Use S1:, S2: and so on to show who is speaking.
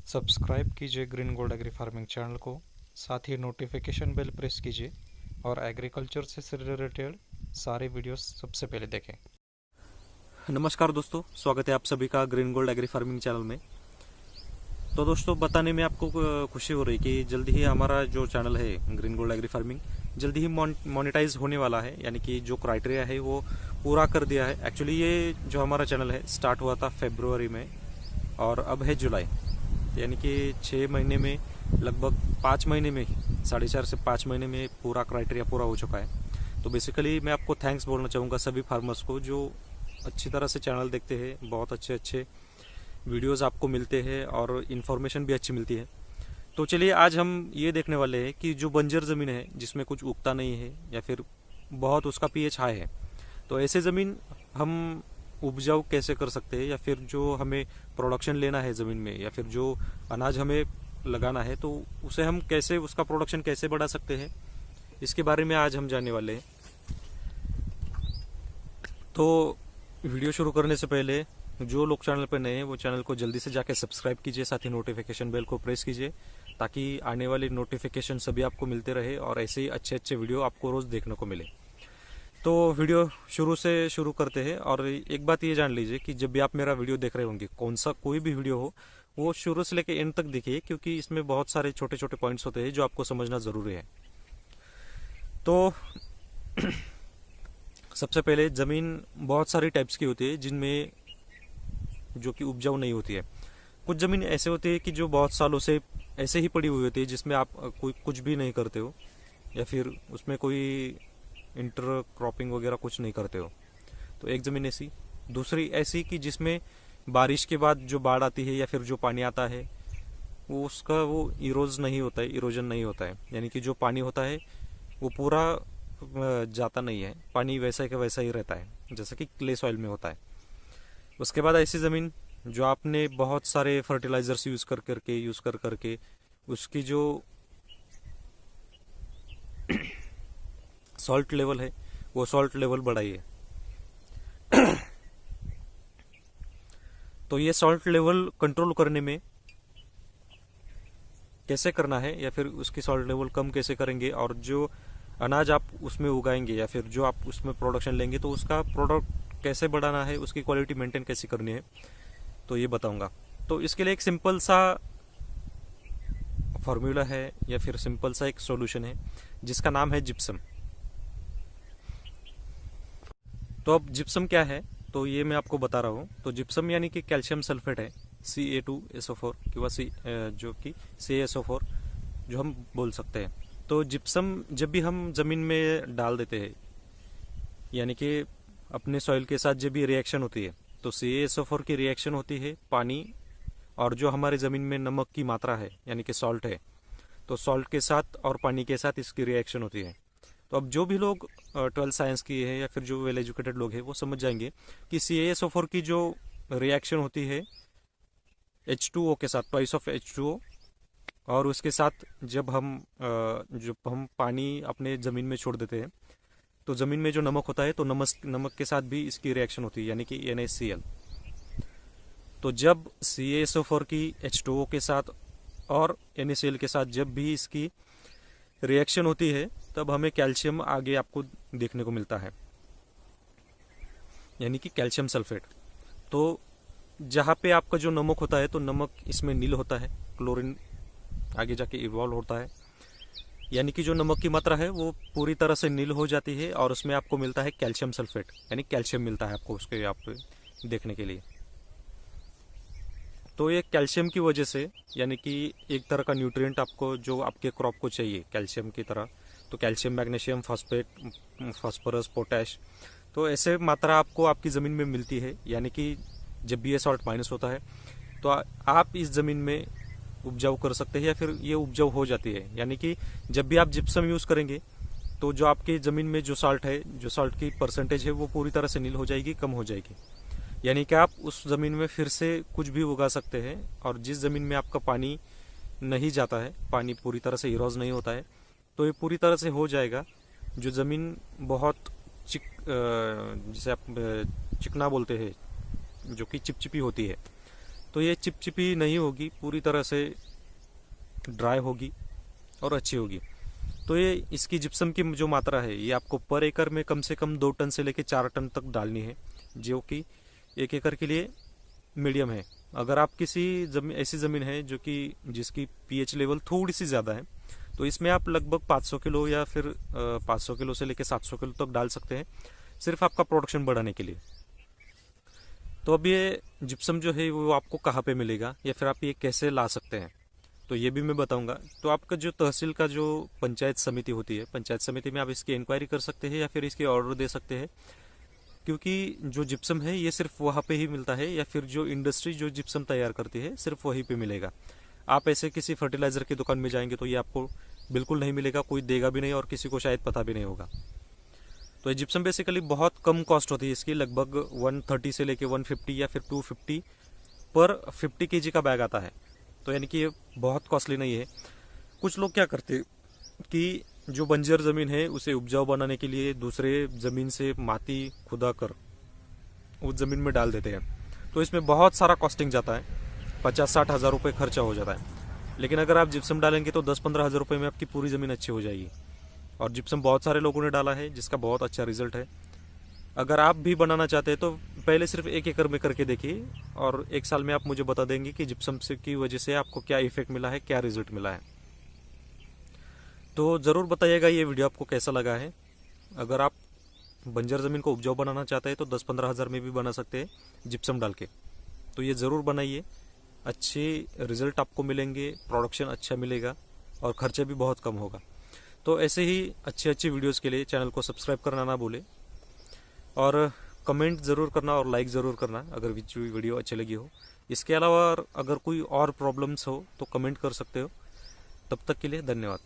S1: Subscribe कीजिए green gold agri farming channel को। साथ ही नोटिफिकेशन बेल प्रेस कीजिए और एग्रीकल्चर से रिलेटेड सारे वीडियोस सबसे पहले देखें।
S2: नमस्कार दोस्तों, स्वागत है आप सभी का green gold agri farming channel में। तो दोस्तों, बताने में आपको खुशी हो रही कि जल्दी ही हमारा जो चैनल है ग्रीन गोल्ड एग्री फार्मिंग जल्दी ही मोनेटाइज होने वाला है। यानी कि जो क्राइटेरिया है वो पूरा कर दिया है। एक्चुअली ये जो हमारा चैनल है स्टार्ट हुआ था फरवरी में और अब है जुलाई, यानी कि 6 महीने में, लगभग 5 महीने में, 4.5 से 5 महीने में पूरा क्राइटेरिया पूरा हो चुका है। तो बेसिकली मैं आपको थैंक्स बोलना चाहूँगा सभी फार्मर्स को जो अच्छी तरह से चैनल देखते हैं। बहुत अच्छे अच्छे वीडियोस आपको मिलते हैं और इन्फॉर्मेशन भी अच्छी मिलती है। तो चलिए आज हम ये देखने वाले हैं कि जो बंजर ज़मीन है जिसमें कुछ उगता नहीं है या फिर बहुत उसका पीएच हाई है, तो ऐसे ज़मीन हम उपजाऊ कैसे कर सकते हैं, या फिर जो हमें प्रोडक्शन लेना है ज़मीन में, या फिर जो अनाज हमें लगाना है तो उसे हम कैसे, उसका प्रोडक्शन कैसे बढ़ा सकते हैं, इसके बारे में आज हम जानने वाले हैं। तो वीडियो शुरू करने से पहले जो लोग चैनल पर नए हैं वो चैनल को जल्दी से जाके सब्सक्राइब कीजिए, साथ ही नोटिफिकेशन बेल को प्रेस कीजिए ताकि आने वाली नोटिफिकेशन सभी आपको मिलते रहे और ऐसे ही अच्छे अच्छे वीडियो आपको रोज़ देखने को मिले। तो वीडियो शुरू करते हैं। और एक बात ये जान लीजिए कि जब भी आप मेरा वीडियो देख रहे होंगे, कौन सा कोई भी वीडियो हो, वो शुरू से लेकर एंड तक देखिए, क्योंकि इसमें बहुत सारे छोटे छोटे पॉइंट्स होते हैं जो आपको समझना ज़रूरी है। तो सबसे पहले ज़मीन बहुत सारी टाइप्स की होती है जिनमें जो कि उपजाऊ नहीं होती है। कुछ ज़मीन ऐसे होती है कि जो बहुत सालों से ऐसे ही पड़ी हुई होती है, जिसमें आप कोई कुछ भी नहीं करते हो या फिर उसमें कोई इंटर क्रॉपिंग वगैरह कुछ नहीं करते हो। तो एक ज़मीन ऐसी। दूसरी ऐसी कि जिसमें बारिश के बाद जो बाढ़ आती है या फिर जो पानी आता है वो उसका वो इरोज नहीं होता है, इरोजन नहीं होता है, यानी कि जो पानी होता है वो पूरा जाता नहीं है, पानी वैसा का वैसा ही रहता है जैसा कि क्ले सॉइल में होता है। उसके बाद ऐसी ज़मीन जो आपने बहुत सारे फर्टिलाइजर्स यूज़ कर करके उसकी जो सॉल्ट लेवल है वो सॉल्ट लेवल बढ़ाइए। तो ये सॉल्ट लेवल कंट्रोल करने में कैसे करना है, या फिर उसकी सॉल्ट लेवल कम कैसे करेंगे, और जो अनाज आप उसमें उगाएंगे या फिर जो आप उसमें प्रोडक्शन लेंगे तो उसका प्रोडक्ट कैसे बढ़ाना है, उसकी क्वालिटी मेंटेन कैसे करनी है, तो ये बताऊंगा। तो इसके लिए एक सिंपल सा फॉर्मूला है या फिर सिंपल सा एक सॉल्यूशन है जिसका नाम है जिप्सम। तो अब जिप्सम क्या है, तो ये मैं आपको बता रहा हूँ। तो जिप्सम यानी कि कैल्शियम सल्फेट है, Ca2SO4 किंवा जो कि CaSO4 जो हम बोल सकते हैं। तो जिप्सम जब भी हम ज़मीन में डाल देते हैं, यानी कि अपने सॉइल के साथ जब भी रिएक्शन होती है, तो CaSO4 की रिएक्शन होती है पानी और जो हमारे ज़मीन में नमक की मात्रा है यानी कि सॉल्ट है, तो सॉल्ट के साथ और पानी के साथ इसकी रिएक्शन होती है। तो अब जो भी लोग 12th साइंस किए हैं या फिर जो वेल एजुकेटेड लोग हैं वो समझ जाएंगे कि CaSO4 की जो रिएक्शन होती है H2O के साथ, ट्वाइस ऑफ H2O, और उसके साथ जब हम पानी अपने ज़मीन में छोड़ देते हैं तो ज़मीन में जो नमक होता है तो नमक के साथ भी इसकी रिएक्शन होती है, यानी कि NaCl। तो जब CaSO4 की H2O के साथ और NaCl के साथ जब भी इसकी रिएक्शन होती है तब हमें कैल्शियम आगे आपको देखने को मिलता है, यानी कि कैल्शियम सल्फेट। तो जहाँ पे आपका जो नमक होता है तो नमक इसमें नील होता है, क्लोरीन आगे जाके इवॉल्व होता है, यानी कि जो नमक की मात्रा है वो पूरी तरह से नील हो जाती है और उसमें आपको मिलता है कैल्शियम सल्फेट, यानी कैल्शियम मिलता है आपको उसके आप देखने के लिए। तो ये कैल्शियम की वजह से, यानी कि एक तरह का न्यूट्रिएंट आपको जो आपके क्रॉप को चाहिए कैल्शियम की तरह, तो calcium, magnesium, phosphate, phosphorus, potash, तो ऐसे मात्रा आपको आपकी ज़मीन में मिलती है। यानी कि जब भी ये सॉल्ट माइनस होता है तो आप इस ज़मीन में उपजाऊ कर सकते हैं या फिर ये उपजाऊ हो जाती है। यानी कि जब भी आप जिप्सम यूज़ करेंगे तो जो आपकी ज़मीन में जो सॉल्ट है, जो सॉल्ट की परसेंटेज है वो पूरी तरह से नील हो जाएगी, कम हो जाएगी। यानी कि आप उस ज़मीन में फिर से कुछ भी उगा सकते हैं। और जिस ज़मीन में आपका पानी नहीं जाता है, पानी पूरी तरह से इरोज नहीं होता है, तो ये पूरी तरह से हो जाएगा। जो ज़मीन बहुत जिसे आप चिकना बोलते हैं, जो कि चिपचिपी होती है, तो ये चिपचिपी नहीं होगी, पूरी तरह से ड्राई होगी और अच्छी होगी। तो ये इसकी जिप्सम की जो मात्रा है ये आपको पर एकड़ में कम से कम 2 टन से लेकर 4 टन तक डालनी है, जो कि 1 एकड़ के लिए मीडियम है। अगर आप किसी ऐसी ज़मीन है जो कि जिसकी पीएच लेवल थोड़ी सी ज़्यादा है, तो इसमें आप लगभग 500 किलो या फिर 500 किलो से लेकर 700 किलो तक डाल सकते हैं, सिर्फ आपका प्रोडक्शन बढ़ाने के लिए। तो अब ये जिप्सम जो है वो आपको कहाँ पे मिलेगा या फिर आप ये कैसे ला सकते हैं, तो ये भी मैं बताऊंगा। तो आपका जो तहसील का जो पंचायत समिति होती है, पंचायत समिति में आप इसकी इंक्वायरी कर सकते हैं या फिर इसके ऑर्डर दे सकते हैं, क्योंकि जो जिप्सम है ये सिर्फ वहाँ पे ही मिलता है, या फिर जो इंडस्ट्री जो जिप्सम तैयार करती है सिर्फ वहीं पे मिलेगा। आप ऐसे किसी फर्टिलाइजर की दुकान में जाएंगे तो ये आपको बिल्कुल नहीं मिलेगा, कोई देगा भी नहीं और किसी को शायद पता भी नहीं होगा। तो ये जिप्सम बेसिकली बहुत कम कॉस्ट होती है इसकी, लगभग 130 से लेके 150 या फिर 250 पर 50 kg का बैग आता है। तो यानी कि ये बहुत कॉस्टली नहीं है। कुछ लोग क्या करते कि जो बंजर ज़मीन है उसे उपजाऊ बनाने के लिए दूसरे ज़मीन से माटी खुदा कर उस ज़मीन में डाल देते हैं, तो इसमें बहुत सारा कॉस्टिंग जाता है, 50-60 हज़ार रुपये खर्चा हो जाता है। लेकिन अगर आप जिप्सम डालेंगे तो 10-15 हज़ार रुपये में आपकी पूरी ज़मीन अच्छी हो जाएगी। और जिप्सम बहुत सारे लोगों ने डाला है जिसका बहुत अच्छा रिजल्ट है। अगर आप भी बनाना चाहते हैं तो पहले सिर्फ 1 एकड़ में करके देखिए, और 1 साल में आप मुझे बता देंगे कि जिप्सम से की वजह से आपको क्या इफेक्ट मिला है, क्या रिजल्ट मिला है। तो ज़रूर बताइएगा ये वीडियो आपको कैसा लगा है। अगर आप बंजर ज़मीन को उपजाऊ बनाना चाहते हैं तो 10-15 हज़ार में भी बना सकते हैं जिप्सम डाल के। तो ये ज़रूर बनाइए, अच्छे रिजल्ट आपको मिलेंगे, प्रोडक्शन अच्छा मिलेगा और खर्चा भी बहुत कम होगा। तो ऐसे ही अच्छी वीडियोज़ के लिए चैनल को सब्सक्राइब करना ना भूलें, और कमेंट ज़रूर करना और लाइक ज़रूर करना अगर वीडियो अच्छी लगी हो। इसके अलावा अगर कोई और प्रॉब्लम्स हो तो कमेंट कर सकते हो। तब तक के लिए धन्यवाद।